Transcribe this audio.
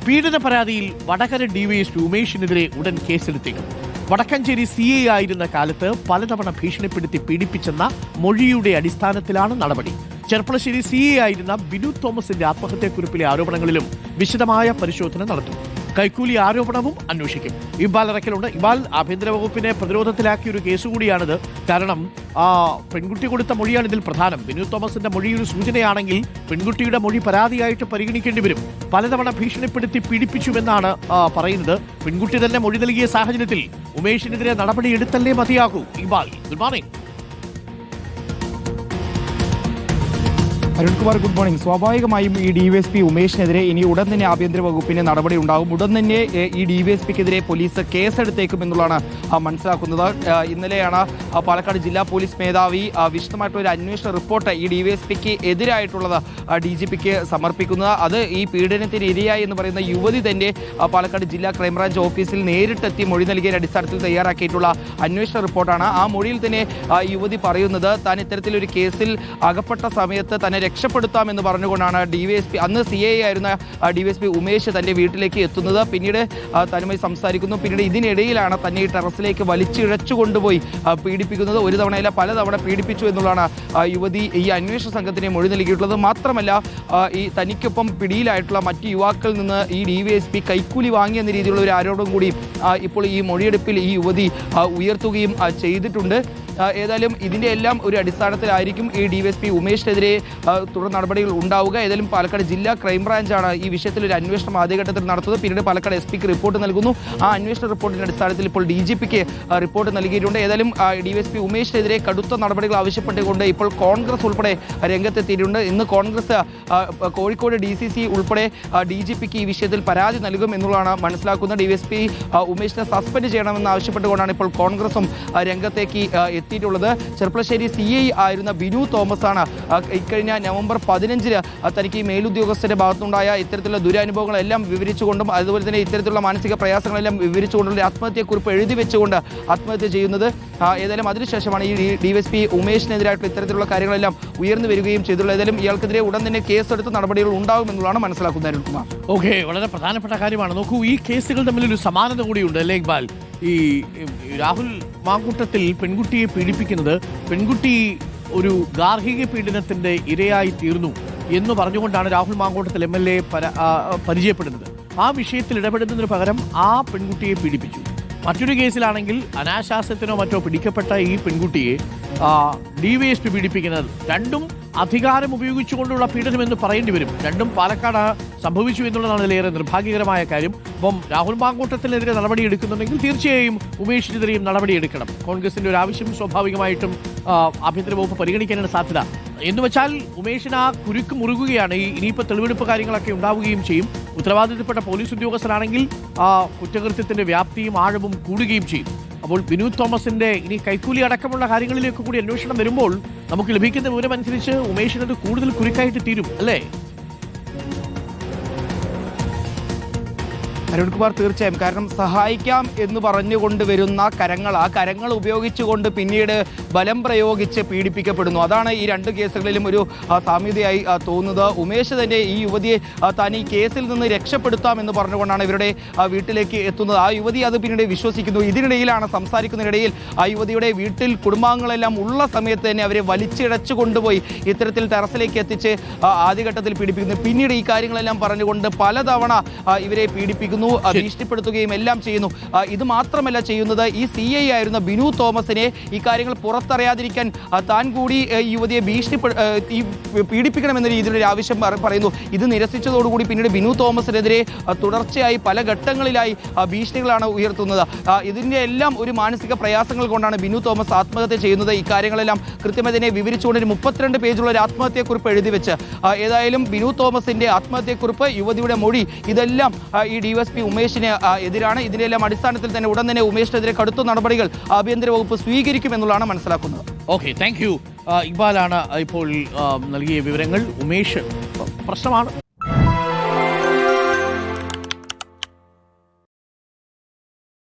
പീഡന പരാതിയിൽ വടകര ഡിവൈഎസ്പി ഉമേഷിനെതിരെ ഉടൻ കേസെടുത്തേക്കും. വടക്കഞ്ചേരി CI ആയിരുന്ന കാലത്ത് പലതവണ ഭീഷണിപ്പെടുത്തി പീഡിപ്പിച്ചെന്ന മൊഴിയുടെ അടിസ്ഥാനത്തിലാണ് നടപടി. ചെർപ്പളശ്ശേരി CI ആയിരുന്ന ബിനു തോമസിന്റെ ആത്മഹത്യാക്കുറിപ്പിലെ ആരോപണങ്ങളിലും വിശദമായ പരിശോധന നടത്തും. കൈക്കൂലി ആരോപണവും അന്വേഷിക്കും. ഇക്ബാൽ അറക്കലുണ്ട്. ഇക്ബാൽ, ആഭ്യന്തര വകുപ്പിനെ പ്രതിരോധത്തിലാക്കിയ ഒരു കേസ് കൂടിയാണിത്. കാരണം പെൺകുട്ടി കൊടുത്ത മൊഴിയാണ് ഇതിൽ പ്രധാനം. ബിനു തോമസിന്റെ മൊഴി ഒരു സൂചനയാണെങ്കിൽ പെൺകുട്ടിയുടെ മൊഴി പരാതിയായിട്ട് പരിഗണിക്കേണ്ടി വരും. പലതവണ ഭീഷണിപ്പെടുത്തി പീഡിപ്പിച്ചുവെന്നാണ് പറയുന്നത്. പെൺകുട്ടി തന്നെ മൊഴി നൽകിയ സാഹചര്യത്തിൽ ഉമേഷിനെതിരെ നടപടി എടുത്തല്ലേ മതിയാകൂ. Iqbal, good morning. Arunkumar, good morning. സ്വാഭാവികമായും ഈ ഡിവൈഎസ്പി ഉമേഷിനെതിരെ ഇനി ഉടൻ തന്നെ ആഭ്യന്തര വകുപ്പിന് നടപടി ഉണ്ടാകും. ഉടൻ തന്നെ ഈ ഡിവൈഎസ്പിക്കെതിരെ പോലീസ് കേസെടുത്തേക്കും എന്നുള്ളതാണ് മനസ്സിലാക്കുന്നത്. ഇന്നലെയാണ് പാലക്കാട് ജില്ലാ പോലീസ് മേധാവി വിശദമായിട്ടൊരു അന്വേഷണ റിപ്പോർട്ട് ഈ ഡിവൈഎസ്പിക്ക് എതിരായിട്ടുള്ളത് DGPക്ക് സമർപ്പിക്കുന്നത്. അത് ഈ പീഡനത്തിന് ഇരയായി എന്ന് പറയുന്ന യുവതി തന്നെ പാലക്കാട് ജില്ലാ ക്രൈംബ്രാഞ്ച് ഓഫീസിൽ നേരിട്ടെത്തി മൊഴി നൽകിയ അടിസ്ഥാനത്തിൽ തയ്യാറാക്കിയിട്ടുള്ള അന്വേഷണ റിപ്പോർട്ടാണ്. ആ മൊഴിയിൽ തന്നെ യുവതി പറയുന്നത് താൻ ഇത്തരത്തിലൊരു കേസിൽ അകപ്പെട്ട സമയത്ത് തന്നെ രക്ഷപ്പെടുത്താമെന്ന് പറഞ്ഞുകൊണ്ടാണ് ഡിവൈഎസ്പി, അന്ന് CI ആയിരുന്ന ഡിവൈഎസ്പി ഉമേഷ് തന്റെ വീട്ടിലേക്ക് എത്തുന്നത്. പിന്നീട് തന്നുമായി സംസാരിക്കുന്നു. പിന്നീട് ഇതിനിടയിലാണ് തന്നെ ഈ ടെറസിലേക്ക് വലിച്ചിഴച്ചു കൊണ്ടുപോയി പീഡിപ്പിക്കുന്നത്. ഒരു തവണയല്ല പലതവണ പീഡിപ്പിച്ചു എന്നുള്ളതാണ് യുവതി ഈ അന്വേഷണ സംഘത്തിന് മൊഴി നൽകിയിട്ടുള്ളത്. മാത്രമല്ല ഈ തനിക്കൊപ്പം പിടിയിലായിട്ടുള്ള മറ്റ് യുവാക്കളിൽ നിന്ന് ഈ ഡിവൈഎസ്പി കൈക്കൂലി വാങ്ങിയെന്ന രീതിയിലുള്ള ഒരു ആരോപണം കൂടി ഇപ്പോൾ ഈ മൊഴിയെടുപ്പിൽ ഈ യുവതി ഉയർത്തുകയും ചെയ്തിട്ടുണ്ട്. ഏതായാലും ഇതിൻ്റെ എല്ലാം ഒരു അടിസ്ഥാനത്തിലായിരിക്കും ഈ ഡിവൈഎസ്പി ഉമേഷിനെതിരെ തുടർ നടപടികൾ ഉണ്ടാവുക. ഏതായാലും പാലക്കാട് ജില്ലാ ക്രൈംബ്രാഞ്ചാണ് ഈ വിഷയത്തിൽ ഒരു അന്വേഷണം ആദ്യഘട്ടത്തിൽ നടത്തുന്നത്. പിന്നീട് പാലക്കാട് SP-ക്ക് റിപ്പോർട്ട് നൽകുന്നു. ആ അന്വേഷണ റിപ്പോർട്ടിന്റെ അടിസ്ഥാനത്തിൽ ഇപ്പോൾ DGPക്ക് റിപ്പോർട്ട് നൽകിയിട്ടുണ്ട്. ഏതായാലും ഡിവൈഎസ്പി ഉമേഷിനെതിരെ കടുത്ത നടപടികൾ ആവശ്യപ്പെട്ടുകൊണ്ട് ഇപ്പോൾ കോൺഗ്രസ് ഉൾപ്പെടെ രംഗത്തെത്തിയിട്ടുണ്ട്. ഇന്ന് കോൺഗ്രസ് കോഴിക്കോട് DCC ഉൾപ്പെടെ DGPക്ക് ഈ വിഷയത്തിൽ പരാതി നൽകും എന്നുള്ളതാണ് മനസ്സിലാക്കുന്നത്. ഡിവൈഎസ്പി ഉമേഷിനെ സസ്പെൻഡ് ചെയ്യണമെന്ന് ആവശ്യപ്പെട്ടുകൊണ്ടാണ് ഇപ്പോൾ കോൺഗ്രസും രംഗത്തേക്ക് എത്തിയിട്ടുള്ളത്. ചെർപ്പളശ്ശേരി CI ആയിരുന്ന ബിനു തോമസ് ആണ് ഇക്കഴിഞ്ഞ നവംബർ 15 തനിക്ക് ഈ മേലുദ്യോഗസ്ഥരുടെ ഭാഗത്തുണ്ടായ ഇത്തരത്തിലുള്ള ദുരനുഭവങ്ങളെല്ലാം വിവരിച്ചുകൊണ്ടും അതുപോലെ തന്നെ ഇത്തരത്തിലുള്ള മാനസിക പ്രയാസങ്ങളെല്ലാം വിവരിച്ചുകൊണ്ടുള്ള ആത്മഹത്യക്കുറിപ്പ് എഴുതി വെച്ചുകൊണ്ട് ആത്മഹത്യ ചെയ്യുന്നത്. ഏതായാലും അതിനുശേഷമാണ് ഈ ഡിവൈഎസ്പി ഉമേഷിനെതിരായിട്ടുള്ള ഇത്തരത്തിലുള്ള കാര്യങ്ങളെല്ലാം ഉയർന്നു വരികയും ചെയ്തിട്ടുള്ളത്. ഏതായാലും ഇയാൾക്കെതിരെ ഉടൻ തന്നെ കേസെടുത്ത് നടപടികൾ ഉണ്ടാകുമെന്നുള്ളതാണ് മനസ്സിലാക്കുന്നത്. അരുൺകുമാർ, ഓക്കെ, വളരെ പ്രധാനപ്പെട്ട കാര്യമാണ്. നോക്കൂ, ഈ കേസുകൾ തമ്മിലൊരു സമാനത കൂടിയുണ്ട് അല്ലേ ഇക്ബാൽ? ഈ രാഹുൽ മാങ്കൂട്ടത്തിൽ പെൺകുട്ടിയെ പീഡിപ്പിക്കുന്നത്, പെൺകുട്ടി ഒരു ഗാർഹിക പീഡനത്തിന്റെ ഇരയായി തീർന്നു എന്ന് പറഞ്ഞുകൊണ്ടാണ് രാഹുൽ മാങ്കൂട്ടത്തിൽ MLA പരിചയപ്പെടുന്നത്. ആ വിഷയത്തിൽ ഇടപെടുന്നതിന് പകരം ആ പെൺകുട്ടിയെ പീഡിപ്പിച്ചു. മറ്റൊരു കേസിലാണെങ്കിൽ അനാശാസ്യത്തിനോ മറ്റോ പിടിക്കപ്പെട്ട ഈ പെൺകുട്ടിയെ DYSP പീഡിപ്പിക്കുന്നത്. രണ്ടും അധികാരം ഉപയോഗിച്ചുകൊണ്ടുള്ള പീഡനം എന്ന് പറയേണ്ടി വരും. രണ്ടും പാലക്കാട് സംഭവിച്ചു എന്നുള്ളതാണ് ഇതിലേറെ നിർഭാഗ്യകരമായ കാര്യം. അപ്പം രാഹുൽ മാങ്കൂട്ടത്തിനെതിരെ നടപടി എടുക്കുന്നുണ്ടെങ്കിൽ തീർച്ചയായും ഉമേഷിനെതിരെയും നടപടിയെടുക്കണം. കോൺഗ്രസിന്റെ ഒരു ആവശ്യം സ്വാഭാവികമായിട്ടും ആഭ്യന്തര വകുപ്പ് പരിഗണിക്കാനാണ് സാധ്യത. എന്ന് വെച്ചാൽ ഉമേഷിന് ആ കുരുക്ക് മുറുകുകയാണ്. ഇനിയിപ്പോൾ തെളിവെടുപ്പ് കാര്യങ്ങളൊക്കെ ഉണ്ടാവുകയും ചെയ്യും. ഉത്തരവാദിത്തപ്പെട്ട പോലീസ് ഉദ്യോഗസ്ഥരാണെങ്കിൽ കുറ്റകൃത്യത്തിന്റെ വ്യാപ്തിയും ആഴവും കൂടുകയും ചെയ്യും. അപ്പോൾ ബിനു തോമസിന്റെ ഇനി കൈക്കൂലി അടക്കമുള്ള കാര്യങ്ങളിലേക്ക് കൂടി അന്വേഷണം വരുമ്പോൾ നമുക്ക് ലഭിക്കുന്ന വിവരമനുസരിച്ച് ഉമേഷിനത് കൂടുതൽ കുരുക്കായിട്ട് തീരും അല്ലേ? അരുൺകുമാർ, തീർച്ചയായും. കാരണം സഹായിക്കാം എന്ന് പറഞ്ഞുകൊണ്ട് വരുന്ന കരങ്ങൾ, ആ കരങ്ങൾ ഉപയോഗിച്ചുകൊണ്ട് പിന്നീട് ബലം പ്രയോഗിച്ച് പീഡിപ്പിക്കപ്പെടുന്നു. അതാണ് ഈ രണ്ട് കേസുകളിലും ഒരു സാമ്യതയായി തോന്നുന്നത്. ഉമേഷ് തന്നെ ഈ യുവതിയെ താൻ ഈ കേസിൽ നിന്ന് രക്ഷപ്പെടുത്താമെന്ന് പറഞ്ഞുകൊണ്ടാണ് ഇവരുടെ വീട്ടിലേക്ക് എത്തുന്നത്. ആ യുവതി അത് പിന്നീട് വിശ്വസിക്കുന്നു. ഇതിനിടയിലാണ് സംസാരിക്കുന്നതിനിടയിൽ ആ യുവതിയുടെ വീട്ടിൽ കുടുംബാംഗങ്ങളെല്ലാം ഉള്ള സമയത്ത് തന്നെ അവരെ വലിച്ചിഴച്ചു കൊണ്ടുപോയി ഇത്തരത്തിൽ ടെറസിലേക്ക് എത്തിച്ച് ആദ്യഘട്ടത്തിൽ പീഡിപ്പിക്കുന്നു. പിന്നീട് ഈ കാര്യങ്ങളെല്ലാം പറഞ്ഞുകൊണ്ട് പലതവണ ഇവരെ പീഡിപ്പിക്കുന്നു, ഭീഷണിപ്പെടുത്തുകയും എല്ലാം ചെയ്യുന്നു. ഇത് മാത്രമല്ല ചെയ്യുന്നത്, ഈ CI ആയിരുന്ന ബിനു തോമസിനെ ഈ കാര്യങ്ങൾ പുറത്തറിയാതിരിക്കാൻ താൻ കൂടി യുവതിയെ പീഡിപ്പിക്കണമെന്ന രീതിയിലൊരു ആവശ്യം പറയുന്നു. ഇത് നിരസിച്ചതോടുകൂടി പിന്നീട് ബിനു തോമസിനെതിരെ തുടർച്ചയായി പല ഘട്ടങ്ങളിലായി ഭീഷണികളാണ് ഉയർത്തുന്നത്. ഇതിൻ്റെ എല്ലാം ഒരു മാനസിക പ്രയാസങ്ങൾ കൊണ്ടാണ് ബിനു തോമസ് ആത്മഹത്യ ചെയ്യുന്നത്. ഈ കാര്യങ്ങളെല്ലാം കൃത്യമായി തന്നെ വിവരിച്ചുകൊണ്ട് 32 പേജുള്ള ഒരു ആത്മഹത്യക്കുറിപ്പ് എഴുതി വെച്ച് ഏതായാലും ബിനു തോമസിന്റെ ആത്മഹത്യക്കുറിപ്പ്, യുവതിയുടെ മൊഴി, ഇതെല്ലാം ഈ DYSP ഉമേഷിന് എതിരാണ്. ഇതിനെല്ലാം അടിസ്ഥാനത്തിൽ തന്നെ ഉടൻ തന്നെ ഉമേഷിനെതിരെ കടുത്ത നടപടികൾ ആഭ്യന്തര വകുപ്പ് സ്വീകരിക്കുമെന്നുള്ളതാണ് മനസ്സിലാക്കുന്നത്. Okay, thank you. ഇക്ബാലാണ് ഇപ്പോൾ നൽകിയ വിവരങ്ങൾ. ഉമേഷ് പ്രശ്നമാണ്.